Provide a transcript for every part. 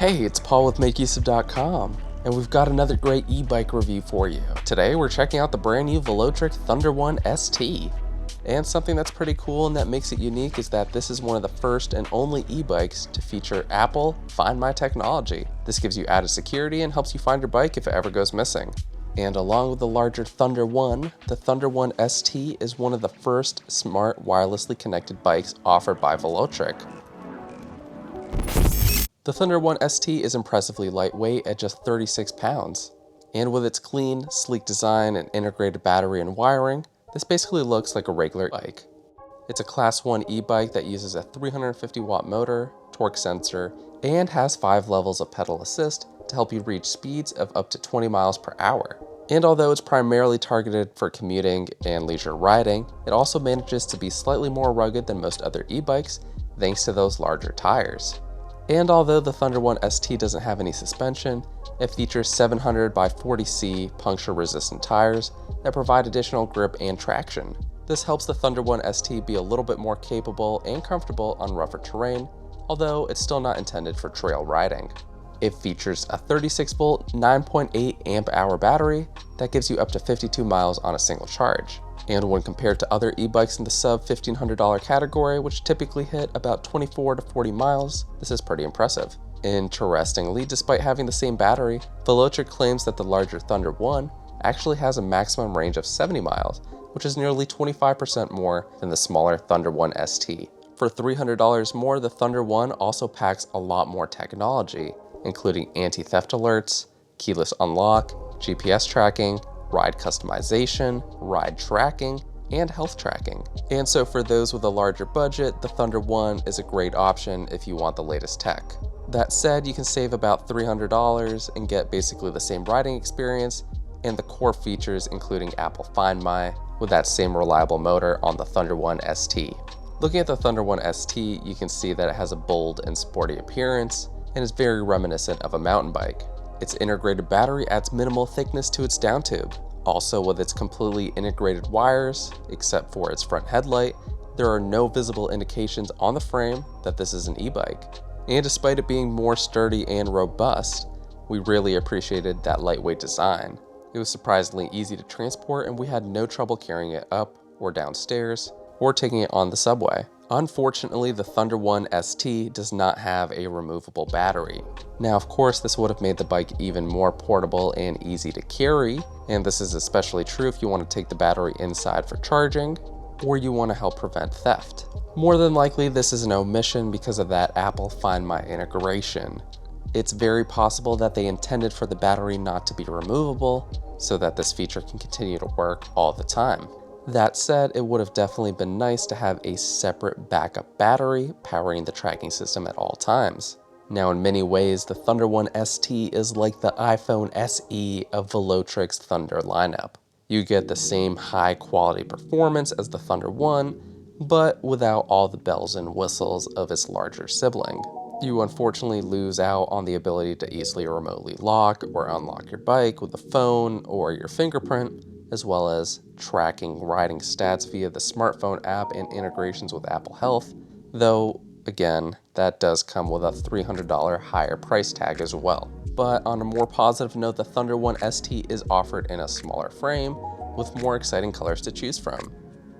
Hey, it's Paul with MakeUseOf.com, and we've got another great e-bike review for you. Today we're checking out the brand new Velotric T1ST. And something that's pretty cool and that makes it unique is that this is one of the first and only e-bikes to feature Apple Find My technology. This gives you added security and helps you find your bike if it ever goes missing. And along with the larger Thunder One, the Thunder One ST is one of the first smart wirelessly connected bikes offered by Velotric. The Thunder One ST is impressively lightweight at just 36 pounds. And with its clean, sleek design and integrated battery and wiring, this basically looks like a regular bike. It's a Class 1 e-bike that uses a 350 watt motor, torque sensor, and has 5 levels of pedal assist to help you reach speeds of up to 20 miles per hour. And although it's primarily targeted for commuting and leisure riding, it also manages to be slightly more rugged than most other e-bikes thanks to those larger tires. And although the Thunder One ST doesn't have any suspension, it features 700 by 40C puncture-resistant tires that provide additional grip and traction. This helps the Thunder One ST be a little bit more capable and comfortable on rougher terrain, although it's still not intended for trail riding. It features a 36-volt, 9.8 amp-hour battery that gives you up to 52 miles on a single charge. And when compared to other e-bikes in the sub-$1,500 category, which typically hit about 24 to 40 miles, this is pretty impressive. Interestingly, despite having the same battery, Velotric claims that the larger Thunder One actually has a maximum range of 70 miles, which is nearly 25% more than the smaller Thunder One ST. For $300 more, the Thunder One also packs a lot more technology, including anti-theft alerts, keyless unlock, GPS tracking, ride customization, ride tracking, and health tracking. And so for those with a larger budget, the Thunder One is a great option if you want the latest tech. That said, you can save about $300 and get basically the same riding experience and the core features including Apple Find My with that same reliable motor on the Thunder One ST. Looking at the Thunder One ST, you can see that it has a bold and sporty appearance and is very reminiscent of a mountain bike. Its integrated battery adds minimal thickness to its down tube. Also, with its completely integrated wires, except for its front headlight, there are no visible indications on the frame that this is an e-bike. And despite it being more sturdy and robust, we really appreciated that lightweight design. It was surprisingly easy to transport and we had no trouble carrying it up or downstairs or taking it on the subway. Unfortunately, the Thunder One ST does not have a removable battery. Now, of course, this would have made the bike even more portable and easy to carry, and this is especially true if you want to take the battery inside for charging, or you want to help prevent theft. More than likely, this is an omission because of that Apple Find My integration. It's very possible that they intended for the battery not to be removable, so that this feature can continue to work all the time. That said, it would have definitely been nice to have a separate backup battery powering the tracking system at all times. Now, in many ways, the Thunder One ST is like the iPhone SE of Velotric's Thunder lineup. You get the same high quality performance as the Thunder One, but without all the bells and whistles of its larger sibling. You unfortunately lose out on the ability to easily remotely lock or unlock your bike with a phone or your fingerprint, as well as tracking riding stats via the smartphone app and integrations with Apple Health, though, again, that does come with a $300 higher price tag as well. But on a more positive note, the Thunder One ST is offered in a smaller frame with more exciting colors to choose from.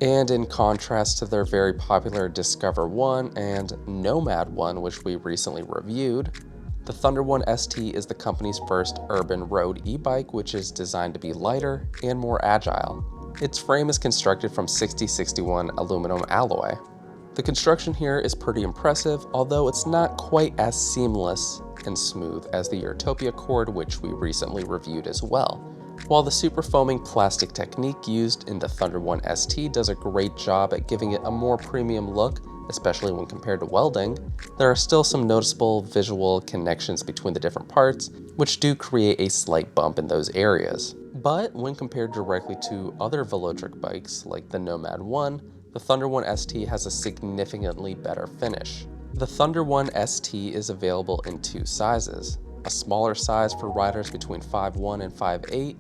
And in contrast to their very popular Discover One and Nomad One, which we recently reviewed, the Thunder One ST is the company's first urban road e-bike, which is designed to be lighter and more agile. Its frame is constructed from 6061 aluminum alloy. The construction here is pretty impressive, although it's not quite as seamless and smooth as the Utopia cord, which we recently reviewed as well. While the super foaming plastic technique used in the Thunder One ST does a great job at giving it a more premium look, especially when compared to welding, there are still some noticeable visual connections between the different parts, which do create a slight bump in those areas. But when compared directly to other Velotric bikes like the Nomad One, the Thunder One ST has a significantly better finish. The Thunder One ST is available in two sizes, a smaller size for riders between 5'1" and 5'8",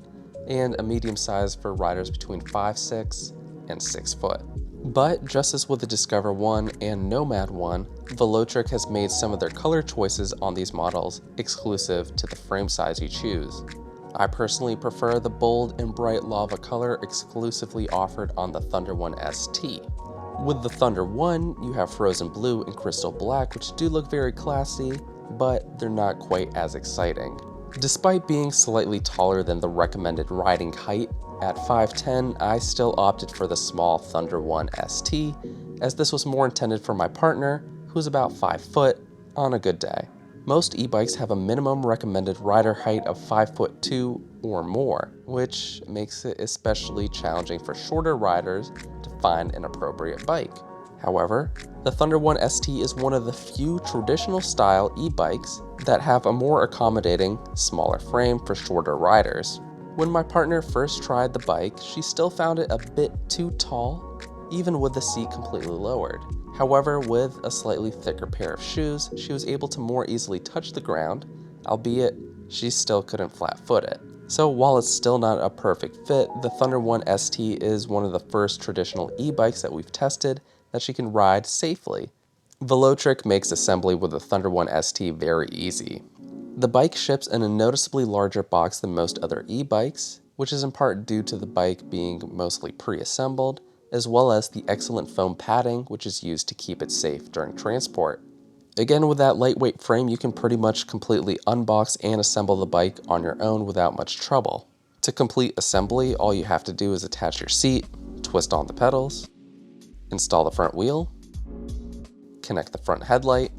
and a medium size for riders between 5'6" and 6 foot. But just as with the Discover 1 and Nomad 1, Velotric has made some of their color choices on these models exclusive to the frame size you choose. I personally prefer the bold and bright lava color exclusively offered on the Thunder 1ST. With the Thunder 1, you have Frozen Blue and Crystal Black, which do look very classy, but they're not quite as exciting. Despite being slightly taller than the recommended riding height, at 5'10", I still opted for the small Thunder 1ST, as this was more intended for my partner, who's about 5 foot, on a good day. Most e-bikes have a minimum recommended rider height of 5'2" or more, which makes it especially challenging for shorter riders to find an appropriate bike. However, the Thunder 1ST is one of the few traditional style e-bikes that have a more accommodating, smaller frame for shorter riders. When my partner first tried the bike, she still found it a bit too tall, even with the seat completely lowered. However, with a slightly thicker pair of shoes, she was able to more easily touch the ground, albeit she still couldn't flat-foot it. So while it's still not a perfect fit, the Thunder 1ST is one of the first traditional e-bikes that we've tested that she can ride safely. Velotric makes assembly with the Thunder 1ST very easy. The bike ships in a noticeably larger box than most other e-bikes, which is in part due to the bike being mostly pre-assembled, as well as the excellent foam padding which is used to keep it safe during transport. Again, with that lightweight frame, you can pretty much completely unbox and assemble the bike on your own without much trouble. To complete assembly, all you have to do is attach your seat, twist on the pedals, install the front wheel, connect the front headlight,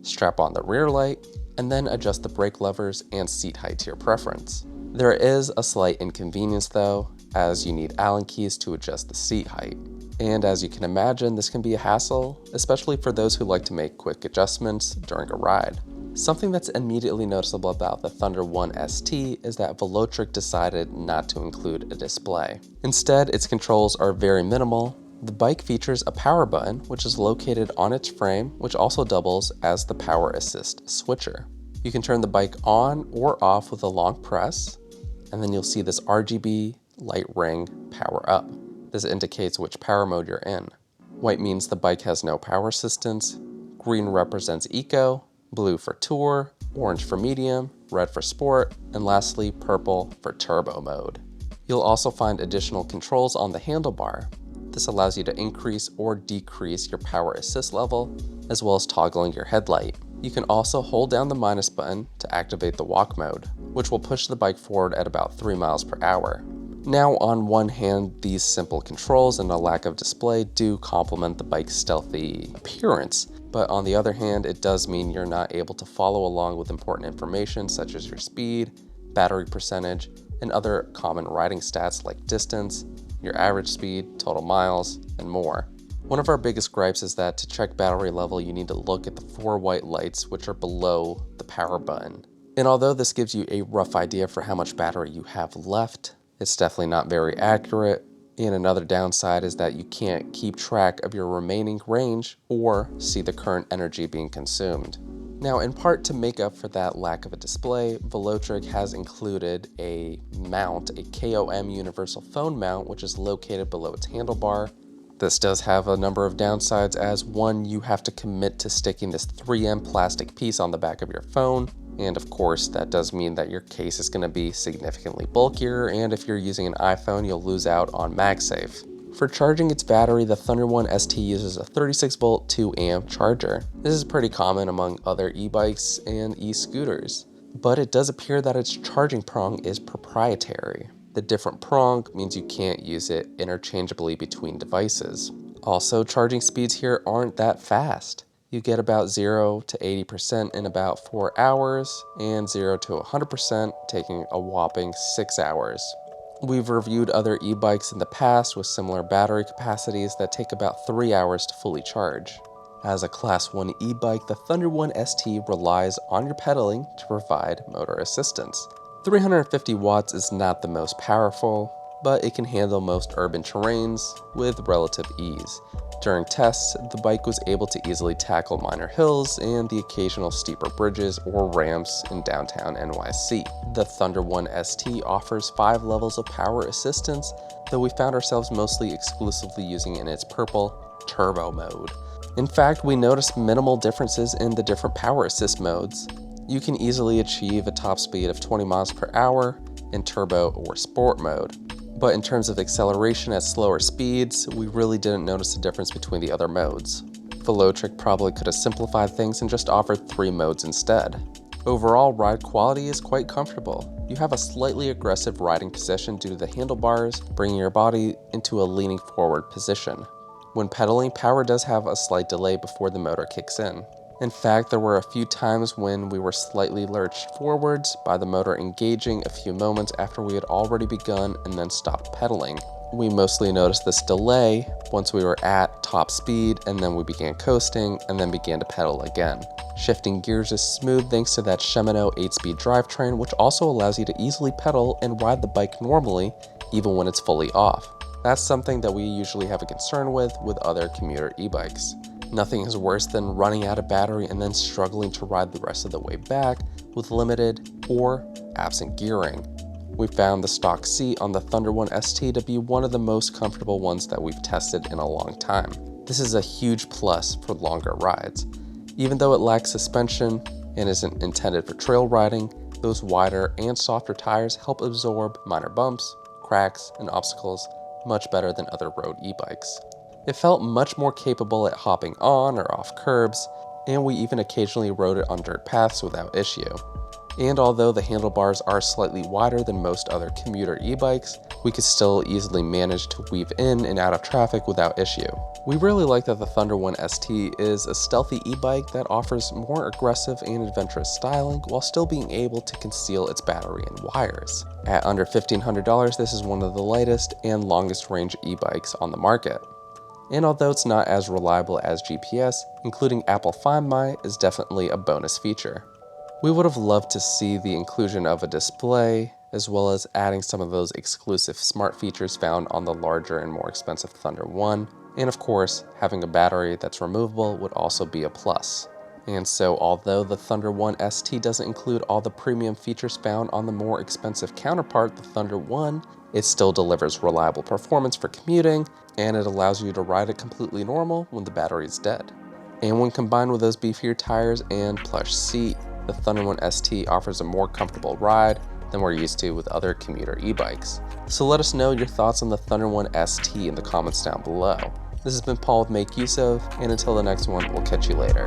strap on the rear light, and then adjust the brake levers and seat height to your preference. There is a slight inconvenience though, as you need Allen keys to adjust the seat height. And as you can imagine, this can be a hassle, especially for those who like to make quick adjustments during a ride. Something that's immediately noticeable about the Thunder 1ST is that Velotric decided not to include a display. Instead, its controls are very minimal. The bike features a power button, which is located on its frame, which also doubles as the power assist switcher. You can turn the bike on or off with a long press, and then you'll see this RGB light ring power up. This indicates which power mode you're in. White means the bike has no power assistance, green represents eco, blue for tour, orange for medium, red for sport, and lastly purple for turbo mode. You'll also find additional controls on the handlebar. This allows you to increase or decrease your power assist level, as well as toggling your headlight. You can also hold down the minus button to activate the walk mode, which will push the bike forward at about 3 miles per hour. Now, on one hand, these simple controls and a lack of display do complement the bike's stealthy appearance, but on the other hand, it does mean you're not able to follow along with important information such as your speed, battery percentage, and other common riding stats like distance, your average speed, total miles, and more. One of our biggest gripes is that to check battery level, you need to look at the 4 white lights which are below the power button. And although this gives you a rough idea for how much battery you have left, it's definitely not very accurate, and another downside is that you can't keep track of your remaining range or see the current energy being consumed. Now, in part to make up for that lack of a display, Velotric has included a mount, a KOM universal phone mount, which is located below its handlebar. This does have a number of downsides, as one, you have to commit to sticking this 3M plastic piece on the back of your phone. And of course, that does mean that your case is going to be significantly bulkier, and if you're using an iPhone, you'll lose out on MagSafe. For charging its battery, the Thunder 1ST uses a 36-volt 2-amp charger. This is pretty common among other e-bikes and e-scooters, but it does appear that its charging prong is proprietary. The different prong means you can't use it interchangeably between devices. Also, charging speeds here aren't that fast. You get about 0 to 80% in about 4 hours, and 0 to 100% taking a whopping 6 hours. We've reviewed other e-bikes in the past with similar battery capacities that take about 3 hours to fully charge. As a Class 1 e-bike, the Thunder 1ST relies on your pedaling to provide motor assistance. 350 watts is not the most powerful, but it can handle most urban terrains with relative ease. During tests, the bike was able to easily tackle minor hills and the occasional steeper bridges or ramps in downtown NYC. The Thunder 1ST offers 5 levels of power assistance, though we found ourselves mostly exclusively using it in its purple turbo mode. In fact, we noticed minimal differences in the different power assist modes. You can easily achieve a top speed of 20 miles per hour in turbo or sport mode, but in terms of acceleration at slower speeds, we really didn't notice a difference between the other modes. Velotric probably could have simplified things and just offered 3 modes instead. Overall, ride quality is quite comfortable. You have a slightly aggressive riding position due to the handlebars, bringing your body into a leaning forward position. When pedaling, power does have a slight delay before the motor kicks in. In fact, there were a few times when we were slightly lurched forwards by the motor engaging a few moments after we had already begun and then stopped pedaling. We mostly noticed this delay once we were at top speed, and then we began coasting and then began to pedal again. Shifting gears is smooth thanks to that Shimano 8-speed drivetrain, which also allows you to easily pedal and ride the bike normally even when it's fully off. That's something that we usually have a concern with other commuter e-bikes. Nothing is worse than running out of battery and then struggling to ride the rest of the way back with limited or absent gearing. We found the stock seat on the Thunder 1 ST to be one of the most comfortable ones that we've tested in a long time. This is a huge plus for longer rides. Even though it lacks suspension and isn't intended for trail riding, those wider and softer tires help absorb minor bumps, cracks, and obstacles much better than other road e-bikes. It felt much more capable at hopping on or off curbs, and we even occasionally rode it on dirt paths without issue. And although the handlebars are slightly wider than most other commuter e-bikes, we could still easily manage to weave in and out of traffic without issue. We really like that the Thunder 1 ST is a stealthy e-bike that offers more aggressive and adventurous styling while still being able to conceal its battery and wires. At under $1,500, this is one of the lightest and longest range e-bikes on the market. And although it's not as reliable as GPS, including Apple Find My is definitely a bonus feature. We would have loved to see the inclusion of a display, as well as adding some of those exclusive smart features found on the larger and more expensive Thunder 1, and of course, having a battery that's removable would also be a plus. And so although the Thunder 1 ST doesn't include all the premium features found on the more expensive counterpart, the Thunder 1, it still delivers reliable performance for commuting, and it allows you to ride it completely normal when the battery is dead. And when combined with those beefier tires and plush seat, the Thunder 1 ST offers a more comfortable ride than we're used to with other commuter e-bikes. So let us know your thoughts on the Thunder 1 ST in the comments down below. This has been Paul with Make Use Of, and until the next one, we'll catch you later.